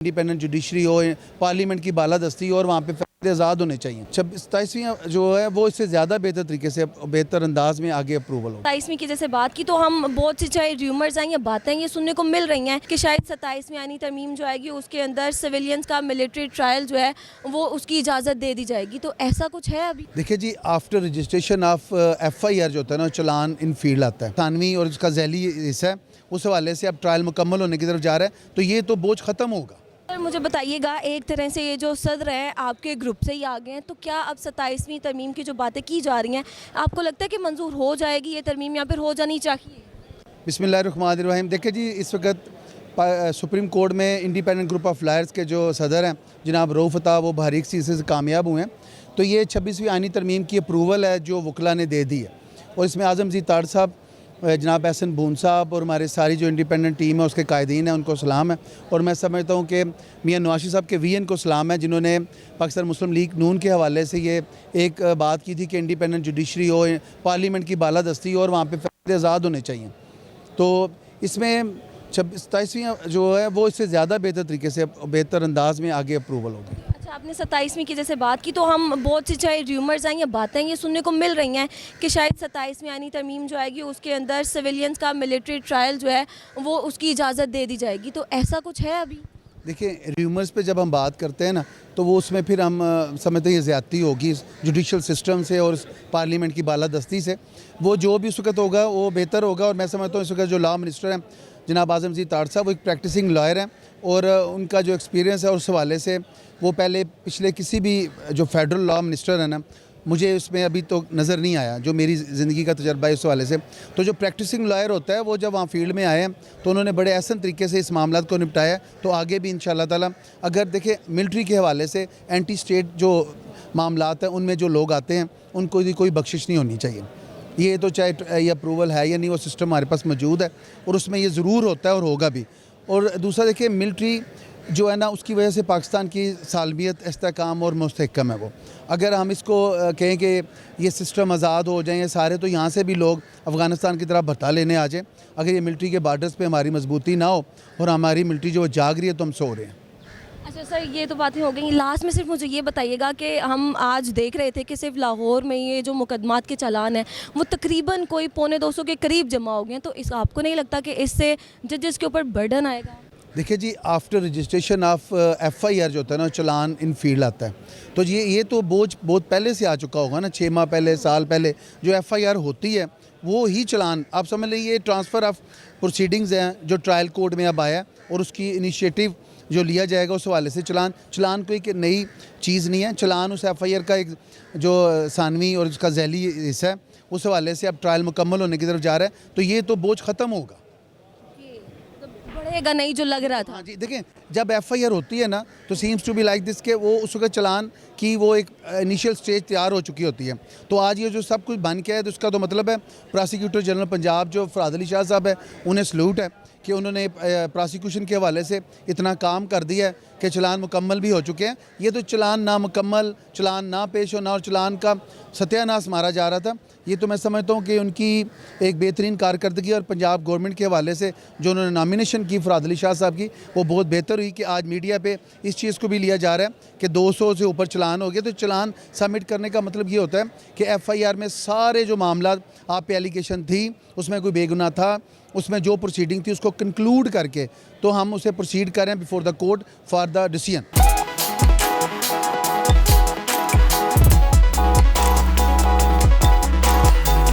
Independent judiciary हो, parliament की बालादस्ती हो और वहाँ पे फैसले आज़ाद होने चाहिए। 27वीं जो है वो इससे ज़्यादा बेहतर तरीके से बेहतर अंदाज में आगे अप्रूवल हो। 27वीं की जैसे बात की तो हम बहुत सी चाहे र्यूमर्स हैं या बातें ये सुनने को मिल रही हैं कि शायद 27वीं आईनी तरमीम जो आएगी उसके अंदर सिविलियंस का मिलिट्री ट्रायल जो है वो उसकी इजाज़त दे दी जाएगी, तो ऐसा कुछ है अभी? देखिए जी, आफ्टर रजिस्ट्रेशन ऑफ FIR जो होता है ना, चलान इन फील्ड आता है। थानवी और उसका जैली हिस्सा है, उस हवाले से अब ट्रायल मुकम्मल होने की तरफ जा रहा है, तो ये तो बोझ ख़त्म होगा। सर मुझे बताइएगा, एक तरह से ये जो सदर हैं आपके ग्रुप से ही आ गए हैं, तो क्या अब 27वीं तरमीम की जो बातें की जा रही हैं आपको लगता है कि मंजूर हो जाएगी ये तरमीम या फिर हो जानी चाहिए? बिस्मिल्लाहिर्रहमानिर्रहीम। देखिए जी, इस वक्त सुप्रीम कोर्ट में इंडिपेंडेंट ग्रुप ऑफ लॉयर्स के जो सदर हैं जनाब रऊफ़ अता, वो बारीक सीसे से कामयाब हुए हैं, तो ये 26वीं आईनी तरमीम की अप्रूवल है जो वकला ने दे दी है। और इसमें आज़म जी ताड़ साहब, जनाब एहसन बून साहब और हमारे सारी जो इंडिपेंडेंट टीम है उसके कायदीन हैं, उनको सलाम है। और मैं समझता हूँ कि मियां नवाशी साहब के VN को सलाम है, जिन्होंने पाकिस्तान मुस्लिम लीग नून के हवाले से ये एक बात की थी कि इंडिपेंडेंट जुडिशरी हो, पार्लियामेंट की बालादस्ती हो और वहाँ पर फैसले आज़ाद होने चाहिए। तो इसमें 27वीं जो है वो इससे ज़्यादा बेहतर तरीके से बेहतर अंदाज में आगे अप्रूवल होगी। अच्छा, आपने 27वीं की जैसे बात की तो हम बहुत सी चाहे र्यूमर्स हैं या बातें ये सुनने को मिल रही हैं कि शायद 27वीं आईनी तरमीम जो आएगी उसके अंदर सिविलियंस का मिलिट्री ट्रायल जो है वो उसकी इजाज़त दे दी जाएगी, तो ऐसा कुछ है अभी? देखिए, र्यूमर्स पे जब हम बात करते हैं ना, तो वो उसमें फिर हम समझते हैं ये ज़्यादती होगी जुडिशल सिस्टम से और पार्लियामेंट की बालादस्ती से। वो जो भी इस वक्त होगा वो बेहतर होगा। और मैं समझता हूँ इस वक्त जो लॉ मिनिस्टर हैं जनाब आज़म जी ताड़ साहब, वो एक प्रैक्टिसिंग लॉयर हैं और उनका जो एक्सपीरियंस है उस हवाले से वो पहले पिछले किसी भी जो फेडरल लॉ मिनिस्टर है ना, मुझे उसमें अभी तो नज़र नहीं आया जो मेरी ज़िंदगी का तजर्बा है इस हवाले से। तो जो प्रैक्टिसिंग लॉयर होता है वो जब वहाँ फील्ड में आए हैं तो उन्होंने बड़े आसान तरीके से इस मामला को निपटाया। तो आगे भी इंशाअल्लाह ताला, अगर देखें मिलिट्री के हवाले से एंटी स्टेट जो मामलात हैं उनमें जो लोग आते हैं उनको कोई बख्शिश नहीं होनी चाहिए। ये तो चाहे ये अप्रूवल है या नहीं, वो सिस्टम हमारे पास मौजूद है और उसमें ये ज़रूर होता है और होगा भी। और दूसरा देखिए, मिलिट्री जो है ना, उसकी वजह से पाकिस्तान की सालमियत, इस्तेहकाम और मुस्तहकम है वो। अगर हम इसको कहें कि ये सिस्टम आज़ाद हो जाएँ सारे, तो यहाँ से भी लोग अफ़गानिस्तान की तरफ भत्ता लेने आ जाएँ। अगर ये मिलिट्री के बार्डर्स पे हमारी मजबूती ना हो और हमारी मिलिट्री जो जाग रही है तो हम सो रहे हैं। अच्छा सर, ये तो बातें हो गई। लास्ट में सिर्फ मुझे ये बताइएगा कि हम आज देख रहे थे कि सिर्फ लाहौर में ये जो मुकदमात के चालान हैं वो तकरीबन कोई 250 के करीब जमा हो गए हैं, तो इस आपको नहीं लगता कि इससे जजेस के ऊपर बर्डन आएगा? देखिए जी, आफ्टर रजिस्ट्रेशन ऑफ FIR जो होता है ना, चलान इन फील्ड आता है, तो ये तो बोझ बहुत पहले से आ चुका होगा ना, 6 माह पहले, साल पहले जो FIR होती है वो ही चलान, आप समझ लें ये ट्रांसफ़र ऑफ प्रोसीडिंग्स हैं जो ट्रायल कोर्ट में अब आया और उसकी इनिशिएटिव जो लिया जाएगा उस हवाले से चलान कोई एक नई चीज़ नहीं है। चलान उस FIR का एक जो सानवी और उसका जैली हिस्सा है, उस हवाले से अब ट्रायल मुकम्मल होने की तरफ जा रहा है, तो ये तो बोझ ख़त्म होगा, बढ़ेगा नहीं जो लग रहा था। हाँ जी, देखें जब FIR होती है ना तो seems to be like this के वो उस वक्त चलान की वो एक इनिशियल स्टेज तैयार हो चुकी होती है। तो आज ये जो सब कुछ बन के है, तो उसका तो मतलब है प्रोसिक्यूटर जनरल पंजाब जो फराद अली शाह साहब है, उन्हें सल्यूट है कि उन्होंने प्रोसिक्यूशन के हवाले से इतना काम कर दिया है कि चलान मुकम्मल भी हो चुके हैं। ये तो चलान नामुकम्मल, चलान ना पेश होना और चलान का सत्यानाश मारा जा रहा था। ये तो मैं समझता हूँ कि उनकी एक बेहतरीन कारकर्दगी और पंजाब गवर्नमेंट के हवाले से जो उन्होंने नॉमिनेशन की फराद अली शाह साहब की, वो बहुत बेहतर हुई कि आज मीडिया पे इस चीज़ को भी लिया जा रहा है कि 200 से ऊपर चलान हो गए। तो चलान सबमिट करने का मतलब ये होता है कि FIR में सारे जो मामला आप पे एलिगेशन थी, उसमें कोई बेगुनाह था, उसमें जो प्रोसीडिंग थी उसको कंक्लूड करके तो हम उसे प्रोसीड करें before the court for the decision.